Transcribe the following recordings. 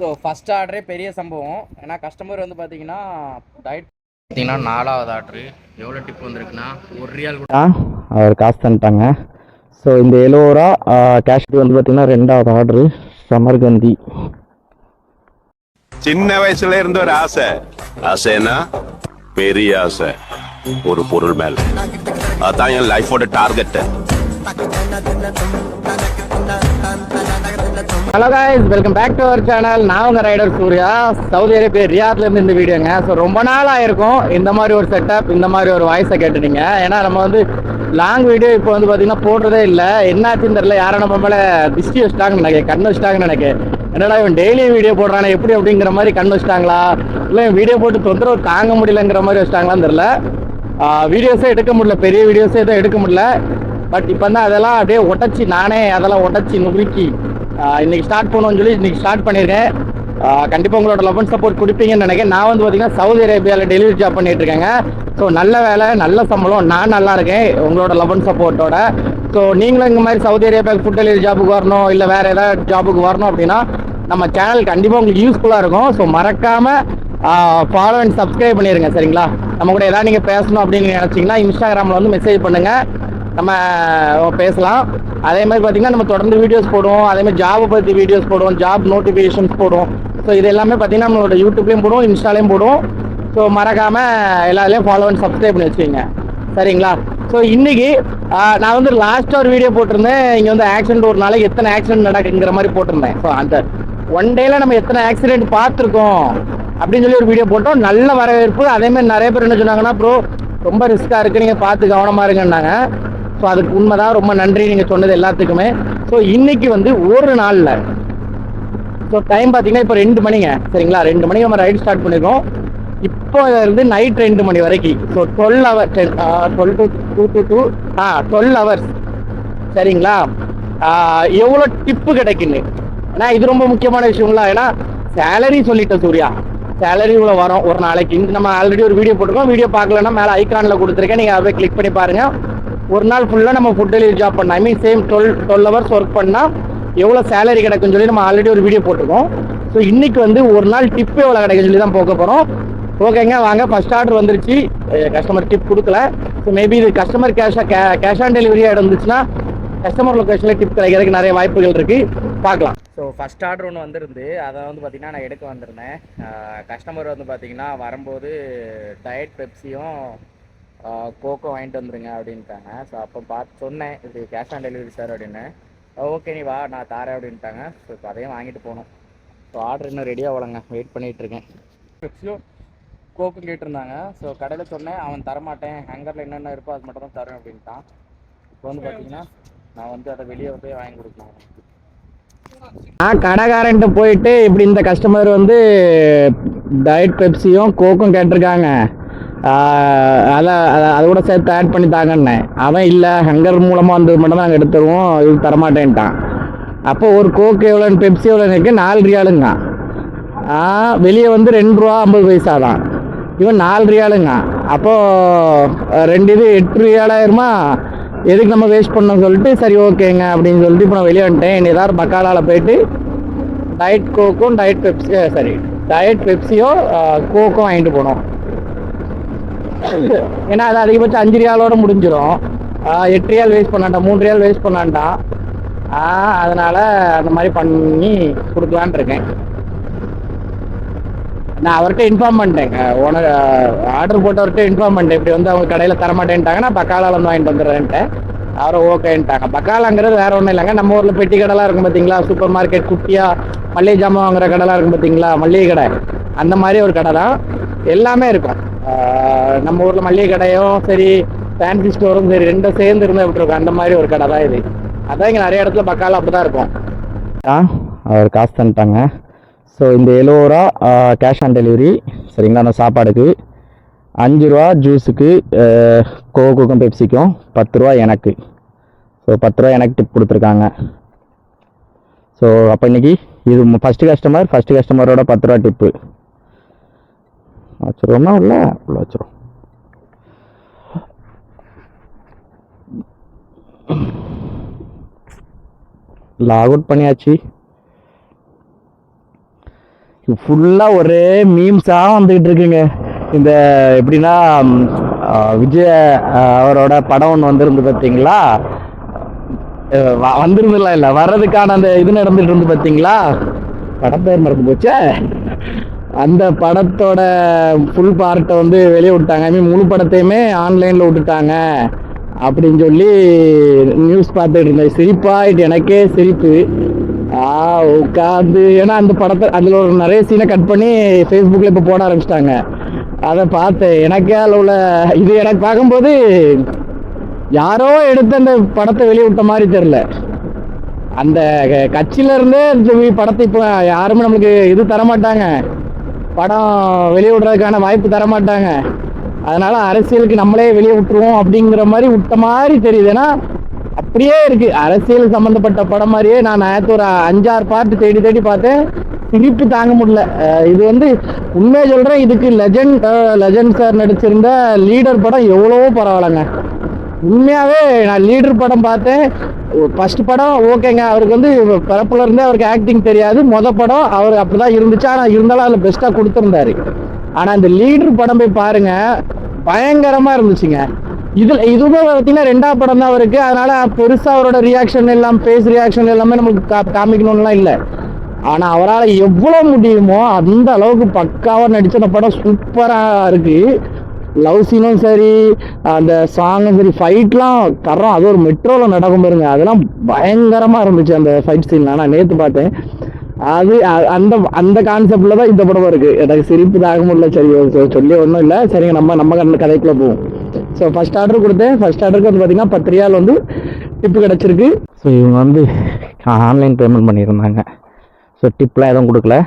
So first ஆர்டரே பெரிய சம்பவம். ஏன்னா கஸ்டமர் வந்து பார்த்தீங்கன்னா டயட் பார்த்தீங்கன்னா 4வது ஆர்டரு எவ்வளோ டிப் வந்திருக்குன்னா ₹1 கூட அவர் காசு தந்துட்டாங்க. ஸோ இந்த 70 ரூபா கேஷ் வந்து பார்த்தீங்கன்னா 2வது ஆர்டரு சமர்கந்தி. சின்ன வயசுல இருந்து ஒரு ஆசை. ஆசைன்னா பெரிய ஆசை ஒரு பொருள் மேல. அதான் என் லைஃபோட target. Hello guys, welcome back to our channel. நான் உங்கள் ரைடர் சூர்யா, சவுதி அரேபியா ரியாத்லேருந்து இந்த வீடியோங்க. ஸோ ரொம்ப நாள் ஆயிருக்கும் இந்த மாதிரி ஒரு செட்டப், இந்த மாதிரி ஒரு வாய்ஸை கேட்டுட்டீங்க. ஏன்னா நம்ம வந்து லாங் வீடியோ இப்போ வந்து பார்த்தீங்கன்னா போடுறதே இல்லை. என்னாச்சுன்னு தெரியல, யாரும் நம்ம மேலே திருஷ்டி வச்சிட்டாங்கன்னு நினைக்கிறேன், கண் வச்சிட்டாங்கன்னு நினைக்கிறேன். என்னடா இவன் டெய்லி வீடியோ போடுறானே எப்படி அப்படிங்கிற மாதிரி கண் வச்சிட்டாங்களா, இல்லை வீடியோ போட்டு தொந்தரவு தாங்க முடியலங்கிற மாதிரி வச்சிட்டாங்களான்னு தெரியல. வீடியோஸே எடுக்க முடியல, பெரிய வீடியோஸே எதுவும் எடுக்க முடியல. பட் இப்போ தான் அதெல்லாம் அப்படியே ஒட்டச்சி, நானே அதெல்லாம் ஒட்டச்சி நுறுக்கி இன்னைக்கு ஸ்டார்ட் பண்ணுவோம்னு சொல்லி இன்னைக்கு ஸ்டார்ட் பண்ணியிருக்கேன். கண்டிப்பாக உங்களோட லவ் அண்ட் சப்போர்ட் கொடுப்பீங்கன்னு நினைக்கிறேன். நான் வந்து பார்த்தீங்கன்னா சவுதி அரேபியாவில் டெலிவரி ஜாப் பண்ணிட்டு இருக்கேங்க. ஸோ நல்ல வேலை, நல்ல சம்பளம், நான் நல்லா இருக்கேன் உங்களோட லவ் அண்ட் சப்போர்ட்டோட. ஸோ நீங்களும் இந்த மாதிரி சவுதி அரேபியாவுக்கு ஃபுட் டெலிவரி ஜாபுக்கு வரணும், இல்லை வேறு ஏதாவது ஜாபுக்கு வரணும் அப்படின்னா நம்ம சேனல் கண்டிப்பாக உங்களுக்கு யூஸ்ஃபுல்லாக இருக்கும். ஸோ மறக்காமல் ஃபாலோ அண்ட் சப்ஸ்கிரைப் பண்ணிடுங்க, சரிங்களா? நம்ம கூட ஏதாவது நீங்கள் பேசணும் அப்படின்னு நினச்சிங்கன்னா இன்ஸ்டாகிராமில் வந்து மெசேஜ் பண்ணுங்கள், நம்ம பேசலாம். அதே மாதிரி பார்த்தீங்கன்னா நம்ம தொடர்ந்து வீடியோஸ் போடுவோம், அதேமாதிரி ஜாபை பற்றி வீடியோஸ் போடுவோம், ஜாப் நோட்டிஃபிகேஷன்ஸ் போடுவோம். ஸோ இது எல்லாமே பார்த்தீங்கன்னா நம்மளோட யூடியூப்லேயும் போடுவோம், இன்ஸ்டாலையும் போடுவோம். ஸோ மறக்காமல் எல்லாத்துலேயும் ஃபாலோ அண்ட் சப்ஸ்கிரைப் பண்ணி வச்சுக்கோங்க, சரிங்களா? ஸோ இன்றைக்கி நான் வந்து லாஸ்ட்டாக ஒரு வீடியோ போட்டிருந்தேன். இங்கே வந்து ஆக்சிடென்ட் ஒரு நாளைக்கு எத்தனை ஆக்சிடென்ட் நடக்குங்கிற மாதிரி போட்டிருந்தேன். ஸோ அந்த ஒன் டேயில் நம்ம எத்தனை ஆக்சிடென்ட் பார்த்துருக்கோம் அப்படின்னு சொல்லி ஒரு வீடியோ போட்டோம். நல்ல வரவேற்பு. அதேமாதிரி நிறைய பேர் என்ன சொன்னாங்கன்னா, ப்ரோ ரொம்ப ரிஸ்க்காக இருக்குது, நீங்கள் பார்த்து கவனமாக இருங்கன்னாங்க. ஸோ அதுக்கு உண்மைதான், ரொம்ப நன்றி நீங்கள் சொன்னது எல்லாத்துக்குமே. ஸோ இன்னைக்கு வந்து ஒரு நாளில் ஸோ டைம் பார்த்தீங்கன்னா இப்போ 2 மணிங்க, சரிங்களா? 2 மணிக்கு நம்ம ரைடு ஸ்டார்ட் பண்ணியிருக்கோம். இப்போ இருந்து நைட் 2 மணி வரைக்கும். ஸோ 12 ஹவர் 12 ஹவர்ஸ், சரிங்களா? எவ்வளோ டிப்பு கிடைக்குன்னு, ஏன்னா இது ரொம்ப முக்கியமான விஷயங்களா. ஏன்னா சேலரி சொல்லிட்டேன் சூர்யா, சேலரி இவ்வளோ வரும் ஒரு நாளைக்கு. நம்ம ஆல்ரெடி ஒரு வீடியோ போட்டிருக்கோம், வீடியோ பார்க்கலன்னா மேலே ஐக்கானில் கொடுத்துருக்கேன், நீங்கள் அதை கிளிக் பண்ணி பாருங்கள். ஒரு நாள் ஃபுல்லாக நம்ம ஃபுட் டெலிவரி ஜாப் பண்ணோம், ஐ மீன் சேம் 12 ஹவர்ஸ் ஒர்க் பண்ணால் எவ்வளோ சேலரி கிடைக்குன்னு சொல்லி நம்ம ஆல்ரெடி ஒரு வீடியோ போட்டிருக்கோம். ஸோ இன்றைக்கி வந்து ஒரு நாள் டிப்பு எவ்வளோ கிடைக்குன்னு சொல்லி தான் போக போகிறோம். ஓகேங்க, வாங்க. ஃபஸ்ட் ஆர்டர் வந்துருச்சு, கஸ்டமர் டிப் கொடுக்கல. ஸோ மேபி இது கஸ்டமர் கேஷ் ஆன் டெலிவரியாக இருந்துச்சுன்னா கஸ்டமர் லொக்கேஷனில் டிப் கிடைக்கிறதுக்கு நிறைய வாய்ப்புகள் இருக்குது, பார்க்கலாம். ஸோ ஃபஸ்ட் ஆர்டர் ஒன்று வந்துருந்து, அதை வந்து பார்த்திங்கன்னா நான் எடுக்க வந்திருந்தேன். கஸ்டமர் வந்து பார்த்திங்கன்னா வரும்போது டயட் பெப்சியும் கோக்கோ வாங்கிட்டு வந்துருங்க அப்படின்ட்டாங்க. ஸோ அப்போ பார்த்து சொன்னேன், இது கேஷ் ஆன் டெலிவரி சார் அப்படின்னு. ஓகே நீ வா நான் தாரேன் அப்படின்ட்டாங்க. ஸோ இப்போ அதையும் வாங்கிட்டு போகணும். ஸோ ஆர்டர் இன்னும் ரெடியாக வளங்க, வெயிட் பண்ணிகிட்ருக்கேன். பெப்சியும் கோக்கு கேட்டிருந்தாங்க. ஸோ கடையில் சொன்னேன், அவன் தரமாட்டேன், ஹேங்கரில் என்னென்ன இருக்கோ அது மட்டும் தான் தரேன் அப்படின்ட்டான். இப்போ வந்து பார்த்தீங்கன்னா நான் வந்து அதை வெளியே வந்து வாங்கி கொடுக்கணும். கடைக்காரன்ட்டு போயிட்டு இப்படி இந்த கஸ்டமர் வந்து டயட் பெப்சியும் கோக்கும் கேட்டிருக்காங்க, அதை கூட சேர்த்து ஆட் பண்ணி தாங்கன்னேன். அவன் இல்லை, ஹங்கர் மூலமாக வந்தது மட்டும் தான் நாங்கள் எடுத்துருவோம், இது தரமாட்டேன்ட்டான். அப்போ ஒரு கோக்கு எவ்வளோன்னு, பெப்சி எவ்வளோ இருக்குது, 4 ரியாலுங்க. வெளியே வந்து ₹2.50 தான், இவன் 4 ரியாலுங்க. அப்போது 2 இது 8 ரியாலாயிருமா, எதுக்கு நம்ம வேஸ்ட் பண்ணோம் சொல்லிட்டு சரி ஓகேங்க அப்படின்னு சொல்லிட்டு இப்போ நான் வெளியே வந்துட்டேன். ஏதாவது பக்காலாவில் போயிட்டு டயட் கோக்கும் டயட் பெப்சியோ கோக்கும் வாங்கிட்டு போனோம். ஏன்னா அது அதிகபட்சம் 5 ரியாலோட முடிஞ்சிடும். 8 ரியால் வேஸ்ட் பண்ணான்டா, 3 ரியால் வேஸ்ட் பண்ணான்டா. அதனால் அந்த மாதிரி பண்ணி கொடுக்கலான் இருக்கேன். நான் அவர்கிட்ட இன்ஃபார்ம் பண்ணிட்டேங்க, ஆர்டர் போட்டவர்கிட்ட இன்ஃபார்ம் பண்ணிட்டேன், இப்படி வந்து அவங்க கடையில் தரமாட்டேன்ட்டாங்க, நான் பக்காலாவில் வந்து வாங்கிட்டு வந்துடுறேன்ட்டு. அவரும் ஓகேன்ட்டாங்க. பக்காலாங்கிறது வேறு ஒன்றும் இல்லைங்க, நம்ம ஊரில் பெட்டி கடைலாம் இருக்கும் பார்த்தீங்களா, சூப்பர் மார்க்கெட் குட்டியாக மளிகை ஜாமான் வாங்குற கடைலாம் இருக்கும் பார்த்தீங்களா, மளிகை கடை, அந்த மாதிரி ஒரு கடை தான். எல்லாமே இருக்கும். நம்ம ஊரில் மளிகை கடையும் சரி, ஃபேன்சி ஸ்டோரும் சரி, ரெண்டும் சேர்ந்து இருந்தால் எப்படி இருக்கும், அந்த மாதிரி ஒரு கடை தான் இது. அதான் இங்கே நிறைய இடத்துல பக்கால அப்படி தான் இருக்கும். அவர் காசு தந்துட்டாங்க. ஸோ இந்த 70 ரூபா கேஷ் ஆன் டெலிவரி, சரிங்களா? அந்த சாப்பாடுக்கு 5 ரூபா, ஜூஸுக்கு கோக்குக்கும் பெப்சிக்கும் 10 ரூபா எனக்கு. ஸோ 10 ரூபா எனக்கு டிப் கொடுத்துருக்காங்க. ஸோ அப்போ இன்றைக்கி இது ஃபஸ்ட்டு கஸ்டமரோட 10 ரூபா டிப்பு வச்சுருவோம்னா உள்ள வச்சுருவோம். லாக் அவுட் பண்ணியாச்சு. ஃபுல்லாக ஒரே மீம்ஸாக வந்துக்கிட்டு இருக்குங்க. இந்த எப்படின்னா விஜய் அவரோட படம் ஒன்று வந்திருந்து பார்த்தீங்களா, வந்திருந்துலாம் இல்லை, வர்றதுக்கான அந்த இது நடந்துட்டு இருந்து பார்த்தீங்களா, படம் பேர் மறந்து போச்சே. அந்த படத்தோட ஃபுல் பார்ட்டை வந்து வெளியே விட்டாங்க. ஐ மீன் முழு படத்தையுமே ஆன்லைனில் விட்டுட்டாங்க அப்படின்னு சொல்லி நியூஸ் பார்த்துட்டு இருந்தேன். சிரிப்பாயிட்டு, எனக்கே சிரிப்பு. உட்காந்து, ஏன்னா அந்த படத்தை அதில் ஒரு நிறைய சீனை கட் பண்ணி ஃபேஸ்புக்கில் இப்போ போட ஆரம்பிச்சிட்டாங்க. அதை பார்த்தேன். எனக்கே அதில் உள்ள இது எனக்கு பார்க்கும்போது யாரோ எடுத்து அந்த படத்தை வெளியே விட்ட மாதிரி தெரில. அந்த கட்சியிலேருந்தே படத்தை இப்போ யாருமே நம்மளுக்கு இது தரமாட்டாங்க, படம் வெளியே விடுறதுக்கான வாய்ப்பு தரமாட்டாங்க. அதனால அரசியலுக்கு நம்மளே வெளியே விட்டுருவோம் அப்படிங்கிற மாதிரி விட்ட மாதிரி தெரியுது. ஏன்னா அப்படியே இருக்கு, அரசியல் சம்மந்தப்பட்ட படம் மாதிரியே. நான் நேற்று ஒரு 5-6 பார்ட் தேடி தேடி பார்த்தேன், சிரிப்பு தாங்க முடியல. இது வந்து உண்மையை சொல்கிறேன், இதுக்கு லெஜண்ட் சார் நடிச்சிருந்த லீடர் படம் எவ்வளவோ பரவாயில்லைங்க. உண்மையாகவே நான் லீடர் படம் பார்த்தேன். ஃபர்ஸ்ட் படம் ஓகேங்க, அவருக்கு வந்து பிறப்புல இருந்தே அவருக்கு ஆக்டிங் தெரியாது. படம் அவர் அப்படிதான் இருந்துச்சு, ஆனால் இருந்தாலும் அதில் பெஸ்ட்டாக கொடுத்துருந்தாரு. ஆனால் இந்த லீடர் படம் போய் பாருங்க, பயங்கரமாக இருந்துச்சுங்க. இதுவுமே பார்த்தீங்கன்னா 2ஆவது படம் தான் அவருக்கு. அதனால பெருசாக அவரோட ரியாக்ஷன் எல்லாம், ஃபேஸ் ரியாக்ஷன் எல்லாமே நம்மளுக்கு காமிக்கணும்லாம் இல்லை. ஆனால் அவரால் எவ்வளோ முடியுமோ அந்த அளவுக்கு பக்காவாக நடிச்ச அந்த படம் சூப்பராக இருக்கு. லவ் சீனும் சரி, அந்த சாங்கும் சரி, ஃபைட்லாம் தரோம். அது ஒரு மெட்ரோவில் நடக்கும் பாருங்க, அதெல்லாம் பயங்கரமாக இருந்துச்சு அந்த ஃபைட் சீன்லாம். நான் நேற்று பார்த்தேன். அது அந்த அந்த கான்செப்டில் தான் இந்த படமும் இருக்குது. எனக்கு சிரிப்பு தாங்க முடியல. சரி சொல்லி ஒன்றும் இல்லை. சரிங்க, நம்ம கதைக்குள்ளே போவோம். ஸோ ஃபர்ஸ்ட் ஆர்டர் கொடுத்தேன். ஃபர்ஸ்ட் ஆர்டருக்கு வந்து பார்த்தீங்கன்னா 10 ரியால் வந்து டிப்பு கிடச்சிருக்கு. ஸோ இவங்க வந்து ஆன்லைன் பேமெண்ட் பண்ணியிருந்தாங்க. ஸோ டிப்லாம் எதுவும் கொடுக்கல.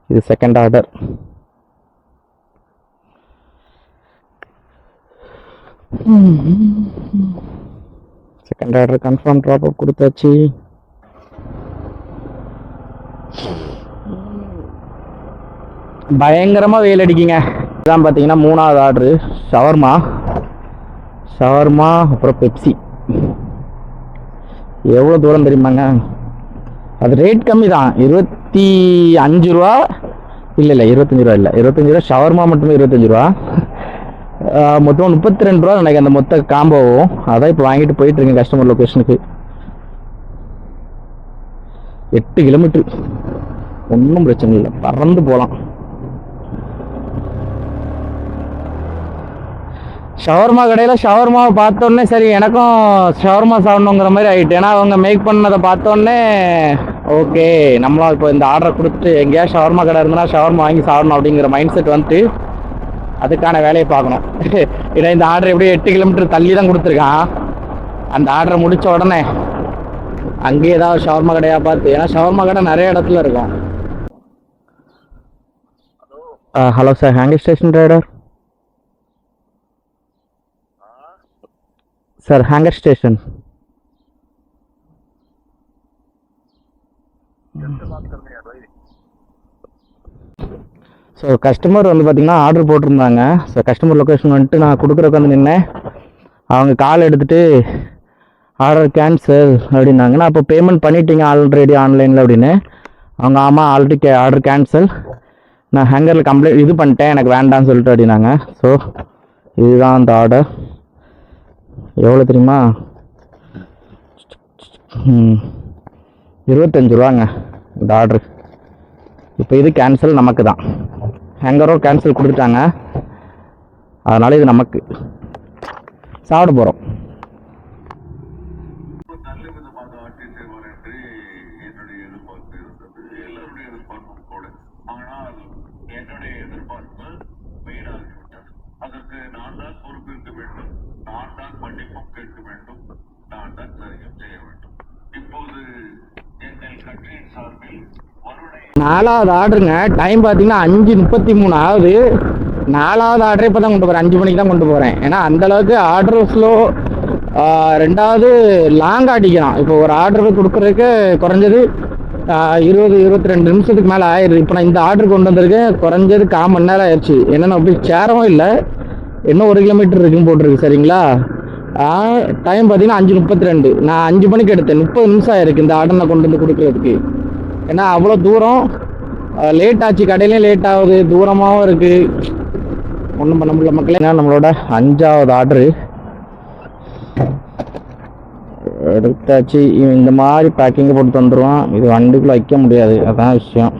இது second order. Second order confirm drop அப் கொடுத்தாச்சு. பயங்கரமாக வெயில் அடிக்குங்க. இதான் பார்த்தீங்கன்னா 3ஆவது ஆர்டரு. ஷவர்மா அப்புறம் பெப்சி. எவ்வளோ தூரம் தெரியுமாங்க? அது ரேட் கம்மி தான், 25 ரூபா. இல்லை 25 ரூபா இல்லை, 25 ரூபா. ஷவர்மா மட்டுமே 25 ரூபா. மொத்தம் 32 ரூபா எனக்கு அந்த மொத்த காம்போவும். அதான் இப்போ வாங்கிட்டு போயிட்டு இருக்கேன் கஸ்டமர் லொக்கேஷனுக்கு. 8 கிலோமீட்டர், ஒன்றும் பிரச்சனை இல்லை, பறந்து போகலாம். ஷவர்மா கடையில் ஷவர்மாவை பார்த்தோன்னே சரி எனக்கும் ஷவர்மா சாப்பிடணுங்கிற மாதிரி ஆகிட்டு. ஏன்னா அவங்க மேக் பண்ணதை பார்த்தோன்னே ஓகே, நம்மளும் இப்போ இந்த ஆர்டரை கொடுத்துட்டு எங்கேயா ஷவர்மா கடை இருந்தனா ஷவர்மா வாங்கி சாப்பிடணும் அப்படிங்கிற மைண்ட் செட் வந்துட்டு அதுக்கான வேலையை பார்க்கணும். ஏன்னா இந்த ஆர்டர் எப்படியும் 8 கிலோமீட்டர் தள்ளி தான் கொடுத்துருக்கான். அந்த ஆர்டரை முடித்த உடனே அங்கேயே ஏதாவது ஷவர்மா கடையாக பார்த்து, ஏன்னா ஷவர்மா கடை நிறைய இடத்துல இருக்கும். Hello sir, hanger station rider sir, hanger station. So customer வந்து பார்த்தீங்கன்னா ஆர்டர் போட்டிருந்தாங்க. ஸோ கஸ்டமர் லொக்கேஷன் வந்துட்டு நான் கொடுக்குறக்கு வந்து நின்னேன். அவங்க கால் எடுத்துகிட்டு ஆர்டர் கேன்சல் அப்படின்னாங்க. நான் அப்போ பேமெண்ட் பண்ணிட்டீங்க ஆல்ரெடி ஆன்லைனில் அப்படின்னு. அவங்க ஆமாம் ஆல்ரெடி ஆர்டர் கேன்சல், நான் ஹேங்கரில் கம்ப்ளைண்ட் இது பண்ணிட்டேன், எனக்கு வேண்டான்னு சொல்லிட்டு அப்படின்னாங்க. ஸோ இதுதான் அந்த ஆர்டர். எவ்வளோ தெரியுமா? 25 ரூபாங்க இந்த ஆர்டரு. இப்போ இது கேன்சல் நமக்கு தான். ஹேங்கரும் கேன்சல் கொடுத்துட்டாங்க, அதனால் இது நமக்கு. சாப்பிட போகிறோம். நாலாவது ஆர்டருங்க. டைம் பார்த்தீங்கன்னா 5:33 ஆகுது. நாலாவது ஆர்டரே இப்போ தான் கொண்டு போகிறேன், 5 மணிக்கு தான் கொண்டு போகிறேன். ஏன்னா அந்தளவுக்கு ஆர்டர் ஸ்லோ. ரெண்டாவது லாங் அடிக்கலாம். இப்போ ஒரு ஆர்டர் கொடுக்குறதுக்கு குறைஞ்சது 20-22 நிமிஷத்துக்கு மேலே ஆயிடுது. இப்போ நான் இந்த ஆர்டர் கொண்டு வந்திருக்கேன், குறைஞ்சது 1/4 மணி நேரம் ஆயிடுச்சு. என்னென்ன அப்படி சேரவும் இல்லை, இன்னும் 1 கிலோமீட்டர் இருக்குன்னு போட்டிருக்கு. சரிங்களா? டைம் பார்த்தீங்கன்னா 5:32. நான் 5 மணிக்கு எடுத்தேன், 30 நிமிஷம் ஆயிருக்கு இந்த ஆர்டர் நான் கொண்டு வந்து கொடுக்குறதுக்கு. ஏன்னா அவ்வளோ தூரம் லேட் ஆச்சு, கடையிலையும் லேட் ஆகுது, தூரமாகவும் இருக்குது, ஒன்றும் பண்ண முடியல மக்களே. நம்மளோட 5வது ஆர்டரு எடுத்தாச்சு. இந்த மாதிரி பேக்கிங்கை போட்டு தந்துடுவான். இது வண்டிக்குள்ளே வைக்க முடியாது, அதான் விஷயம்.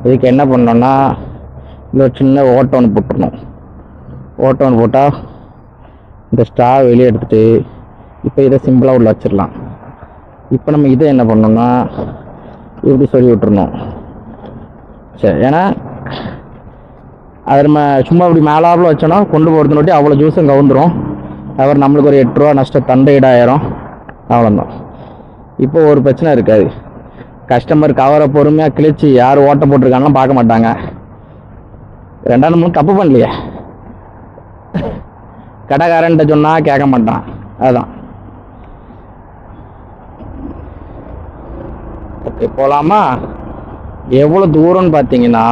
இதுக்கு என்ன பண்ணோன்னா இந்த சின்ன ஓட்டை ஒன்று போட்டுடணும். ஓட்டை ஒன்று போட்டால் இந்த ஸ்ட்ரா வெளியே எடுத்துகிட்டு இப்போ இதை சிம்பிளாக உள்ள வச்சிடலாம். இப்போ நம்ம இதை என்ன பண்ணோம்னா இப்படி சொல்லி விட்டுருணும். சரி, ஏன்னா அதை நம்ம சும்மா இப்படி மேலாப்பில் வச்சோன்னா கொண்டு போகிறது நோட்டி அவ்வளோ ஜூஸும் கவுந்துடும். அவர் நம்மளுக்கு ஒரு 8 ரூபா நஷ்டம், தண்டை ஈடாயிரும், அவ்வளோதான். இப்போ ஒரு பிரச்சனை இருக்காது. கஸ்டமர் கவரை பொறுமையாக கிழிச்சு யார் ஓட்ட போட்டிருக்காங்கலாம் பார்க்க மாட்டாங்க. 2ஆவது நம்ம தப்பு பண்ணலையே, கடைக்காரன்ட்ட சொன்னால் கேட்க மாட்டான், அதுதான். ஓகே, போகலாமா? எவ்வளோ தூரம்னு பார்த்தீங்கன்னா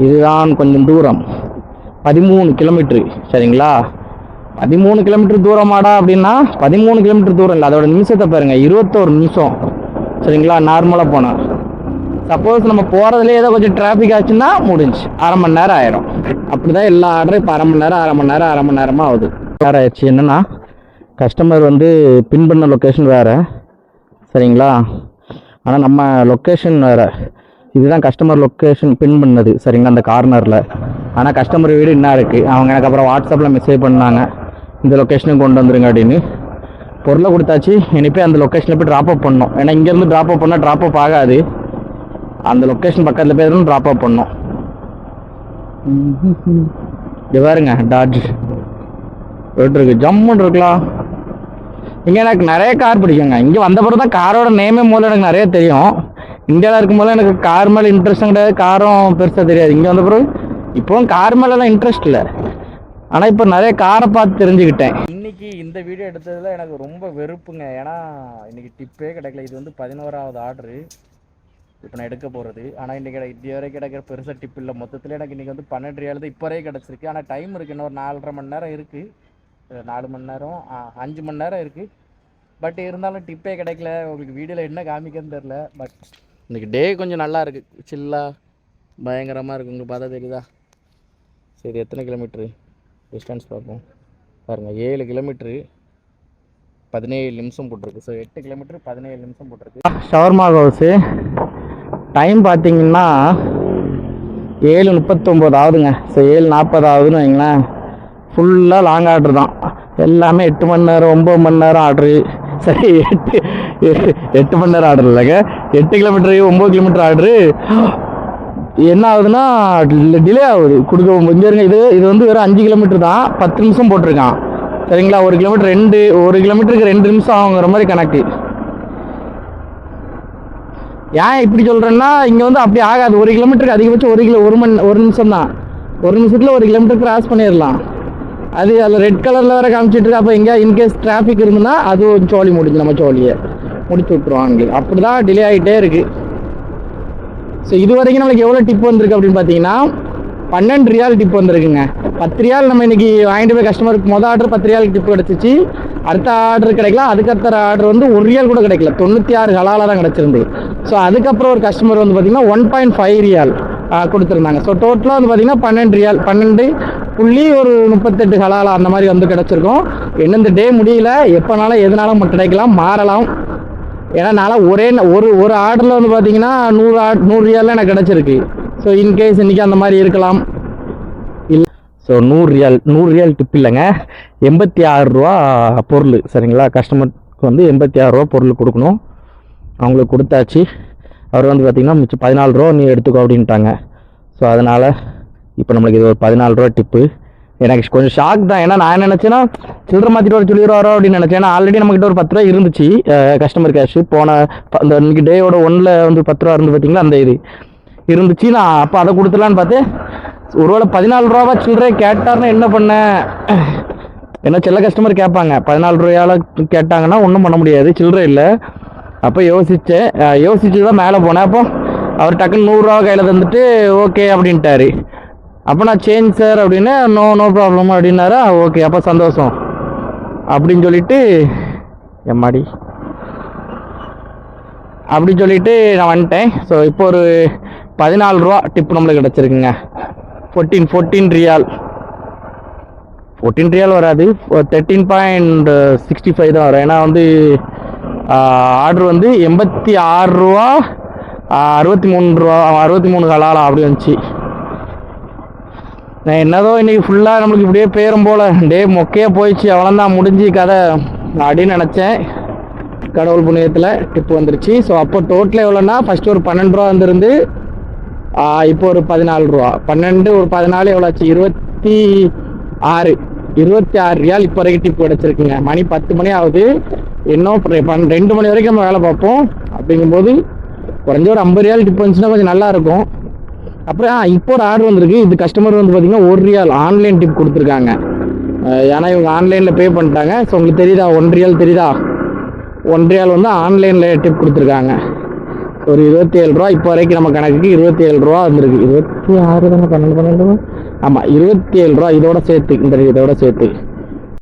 இதுதான் கொஞ்சம் தூரம், 13 கிலோமீட்ரு. சரிங்களா? 13 கிலோமீட்டர் தூரமாடா அப்படின்னா 13 கிலோமீட்டர் தூரம் இல்லை, அதோட நிமிஷத்தை பாருங்கள், 21 நிமிஷம். சரிங்களா? நார்மலாக போனால். சப்போஸ் நம்ம போகிறதுலேயே ஏதோ கொஞ்சம் டிராஃபிக் ஆச்சுன்னா முடிஞ்சு 1/2 மணி நேரம் ஆயிரும். அப்படி தான் எல்லா ஆர்டரும் இப்போ 1/2 மணி நேரம் 1/2 மணி நேரம் 1/2 மணி நேரமாக ஆகுது. வேறு ஆயிடுச்சு. என்னென்னா கஸ்டமர் வந்து பின் பண்ண லொக்கேஷன் வேறு. சரிங்களா? ஆனால் நம்ம லொக்கேஷன் வேறு. இதுதான் கஸ்டமர் லொக்கேஷன் பின் பண்ணது. சரிங்களா? அந்த கார்னரில். ஆனால் கஸ்டமர் வீடு என்ன இருக்குது. அவங்க எனக்கு அப்புறம் வாட்ஸ்அப்பில் மெசேஜ் பண்ணாங்க, இந்த லொக்கேஷனுக்கு கொண்டு வந்துருங்க அப்படின்னு. பொருளை கொடுத்தாச்சு. இனிப்பே அந்த லொக்கேஷனில் போய் ட்ராப் அப் பண்ணோம். ஏன்னா இங்கேருந்து ட்ராப் அப் பண்ணால் ட்ராப் அப் ஆகாது, அந்த லொக்கேஷன் பக்கத்தில் போய் தான் ட்ராப் அப் பண்ணோம். இது பாருங்க, டாட்ஜ் இருக்கு, ஜம்முன்னு இருக்கலாம். இங்கே எனக்கு நிறைய கார் பிடிக்குங்க. இங்கே வந்த பிறகு தான் காரோட நேமே மூலம் எனக்கு நிறைய தெரியும். இந்தியாவில் இருக்கும்போது எனக்கு கார் மேலே இன்ட்ரெஸ்ட்டும் கிடையாது, காரும் பெருசாக தெரியாது. இங்கே வந்த பிறகு இப்போவும் கார் மேலெலாம் இன்ட்ரெஸ்ட் இல்லை, ஆனால் இப்போ நிறைய காரை பார்த்து தெரிஞ்சுக்கிட்டேன். இன்னைக்கு இந்த வீடியோ எடுத்ததில் எனக்கு ரொம்ப வெறுப்புங்க. ஏன்னா இன்னைக்கு டிப்பே கிடைக்கல. இது வந்து 11வது ஆர்டரு இப்போ நான் எடுக்க போகிறது. ஆனால் இன்றைக்கி இது வரைக்கும் கிடைக்கிற பெருசாக டிப் இல்லை. மொத்தத்தில் எனக்கு இன்றைக்கி வந்து 12 ரியால் தான் இப்போ வரைக்கும் கிடச்சிருக்கு. ஆனால் டைம் இருக்குது, இன்னொரு 4.5 மணி நேரம் இருக்குது, 4 மணி நேரம் 5 மணி நேரம் இருக்குது. பட் இருந்தாலும் டிப்பே கிடைக்கல. உங்களுக்கு வீடியோவில் என்ன காமிக்கன்னு தெரில. பட் இன்றைக்கி டே கொஞ்சம் நல்லா இருக்குது, சில்லாக பயங்கரமாக இருக்குது. உங்களுக்கு பார்த்தா தெரியுதா? சரி, எத்தனை கிலோமீட்ரு டிஸ்டன்ஸ் பார்ப்போம். பாருங்கள், 7 கிலோமீட்ரு 17 நிமிஷம் போட்டிருக்கு. ஸோ 8 கிலோமீட்டர் 17 நிமிஷம் போட்டிருக்கு. ஷவர்மா ஹவுஸு டைம் பார்த்தீங்கன்னா 7:39 ஆகுதுங்க. ஸோ 7:40 ஆகுதுன்னு வைங்களேன். ஃபுல்லாக லாங் ஆர்டர் தான், எல்லாமே 8 மணி நேரம் 9 மணி நேரம் ஆர்டரு. சரி, 8 மணி நேரம் ஆர்டர் இல்லைங்க, 8 கிலோமீட்டரு 9 கிலோமீட்டர் ஆர்டரு. என்ன ஆகுதுன்னா டிலே ஆகுது கொடுக்க. இங்கே இருங்க, இது வந்து வெறும் 5 கிலோமீட்டர் தான், 10 நிமிஷம் போட்டிருக்கான். சரிங்களா? 1 கிலோமீட்டர் 1 கிலோமீட்டருக்கு 2 நிமிஷம் ஆகுங்கிற மாதிரி கணக்கு. ஏன் இப்படி சொல்கிறேன்னா இங்கே வந்து அப்படி ஆகாது. 1 கிலோமீட்டருக்கு அதிகபட்சம் 1 நிமிஷம் தான். 1 நிமிஷத்தில் 1 கிலோமீட்டர் கிராஸ் பண்ணிடலாம். அது அதில் ரெட் கலரில் வேறு காமிச்சிட்டு இருக்கா. அப்போ எங்கேயா இன்கேஸ் டிராஃபிக் இருந்துன்னா அது ஒரு சோழி முடிஞ்சு நம்ம சோழியை முடிச்சு விட்ருவாங்க. அப்படி தான் டிலே ஆகிட்டே இருக்குது. ஸோ இது வரைக்கும் நம்மளுக்கு எவ்வளோ டிப் வந்திருக்கு அப்படின்னு பார்த்தீங்கன்னா 12 ரியால் டிப் வந்திருக்குங்க. 10 ரியால் நம்ம இன்றைக்கி வாங்கிட்டு போய் கஸ்டமருக்கு மொதல் ஆர்டர் 10 ரியாலுக்கு டிப் கிடச்சிச்சு. அடுத்த ஆர்டர் கிடைக்கலாம். அதுக்கடுத்த ஆர்டர் வந்து 1 ரியால் கூட கிடைக்கல, 96 ஹலாலாக தான் கிடச்சிருந்து. ஸோ அதுக்கப்புறம் ஒரு கஸ்டமர் வந்து பார்த்திங்கன்னா 1.5 ரியால் கொடுத்துருந்தாங்க. ஸோ டோட்டலாக வந்து பார்த்திங்கன்னா 12 ரியால் 12.38 ஹலாலா அந்த மாதிரி வந்து கிடச்சிருக்கோம். இன்னும் இந்த டே முடியல, எப்போனாலும் எதனாலும் கிடைக்கலாம், மாறலாம். ஏன்னா நான் ஒரு ஆர்டரில் வந்து பார்த்தீங்கன்னா 100 ரியாலில் எனக்கு கிடச்சிருக்கு. ஸோ இன்கேஸ் இன்றைக்கி அந்த மாதிரி இருக்கலாம். இல்லை, ஸோ 100 ரியால் டிப் இல்லைங்க, 86 ரூபா பொருள். சரிங்களா? கஸ்டமருக்கு வந்து 86 ரூபா பொருள் கொடுக்கணும். அவங்களுக்கு கொடுத்தாச்சு. அவர் வந்து பார்த்திங்கன்னா மிச்சம் 14 ரூபா நீ எடுத்துக்கோ அப்படின்ட்டாங்க. ஸோ அதனால் இப்போ நம்மளுக்கு இது ஒரு 14 ரூபா டிப்பு. எனக்கு கொஞ்சம் ஷாக் தான். ஏன்னா நான் நினச்சேன்னா சில்லறை மாற்றிட்டு வர சொல்லிடுவாரோ அப்படின்னு நினச்சேன். ஏன்னா ஆல்ரெடி நம்மக்கிட்ட ஒரு 10 ரூபா இருந்துச்சு கஸ்டமர் கேஷு. போன அந்த இன்னைக்கு டேயோட 1ல் வந்து 10 ரூபா இருந்து பார்த்தீங்களா, அந்த இது இருந்துச்சு. நான் அப்போ அதை கொடுத்துலான்னு பார்த்தேன். ஒருவேளை 14 ரூபாவா சில்லறை கேட்டார்னா என்ன பண்ணேன். ஏன்னா சில கஸ்டமர் கேட்பாங்க, 14 ரூபாயால் கேட்டாங்கன்னா ஒன்றும் பண்ண முடியாது, சில்லறை இல்லை. அப்போ யோசிச்சு தான் மேலே போனேன். அப்போ அவர் டக்குன்னு 100 ரூபா கையில் தந்துட்டு ஓகே அப்படின்ட்டாரு. அப்போ நான் சேஞ்ச் சார் அப்படின்னு நோ ப்ராப்ளம் அப்படின்னாரா. ஓகே, அப்போ சந்தோஷம் அப்படின்னு சொல்லிட்டு எம்மாடி அப்படின்னு சொல்லிட்டு நான் வந்துட்டேன். ஸோ இப்போ ஒரு 14 ரூபா டிப் நம்மளுக்கு கிடச்சிருக்குங்க. 14 ரியால், 14 ரியால் வராது, 13.65 தான் வரும். ஏன்னா வந்து ஆர்டர் வந்து 86 ரூபா 63 ரூபா 63 கலாலா அப்படி வந்துச்சு. நான் என்னதோ இன்னைக்கு ஃபுல்லாக நம்மளுக்கு இப்படியே பேரும் போல் டே மொக்கையாக போயிடுச்சு, அவ்வளோதான் முடிஞ்சு கதை அப்படின்னு நினச்சேன். கடவுள் புண்ணியத்தில் டிப் வந்துருச்சு. ஸோ அப்போ டோட்டல் எவ்வளோன்னா ஃபஸ்ட்டு ஒரு 12 ரூபா வந்துருந்து, இப்போ ஒரு 14 ரூபா, 12 ஒரு 14 எவ்வளோ ஆச்சு, 26 ரியால் இப்போ வரைக்கும் டிப் கிடச்சிருக்குங்க. மணி 10 மணி ஆகுது, இன்னும் 2 மணி வரைக்கும் நம்ம வேலை பார்ப்போம். அப்படிங்கும்போது குறைஞ்ச ஒரு 50 ரியால் டிப் வந்துச்சுன்னா கொஞ்சம் நல்லாயிருக்கும். அப்புறம் இப்போ ஒரு ஆர்டர் வந்திருக்கு. இது கஸ்டமர் வந்து பார்த்திங்கன்னா 1 ரியால் ஆன்லைன் டிப் கொடுத்துருக்காங்க. ஏன்னா இவங்க ஆன்லைனில் பே பண்ணிட்டாங்க. ஸோ உங்களுக்கு தெரியுதா 1 ரியால் தெரியுதா, 1 ரியால் வந்து ஆன்லைனில் டிப் கொடுத்துருக்காங்க. ஒரு 27 ரூபா இப்போ வரைக்கும் நம்ம கணக்குக்கு 27 ரூபா வந்துருக்கு. 26 தானே, 12 ஆமாம் 27 ரூபா இதோட சேர்த்து, இந்த இதோட சேர்த்து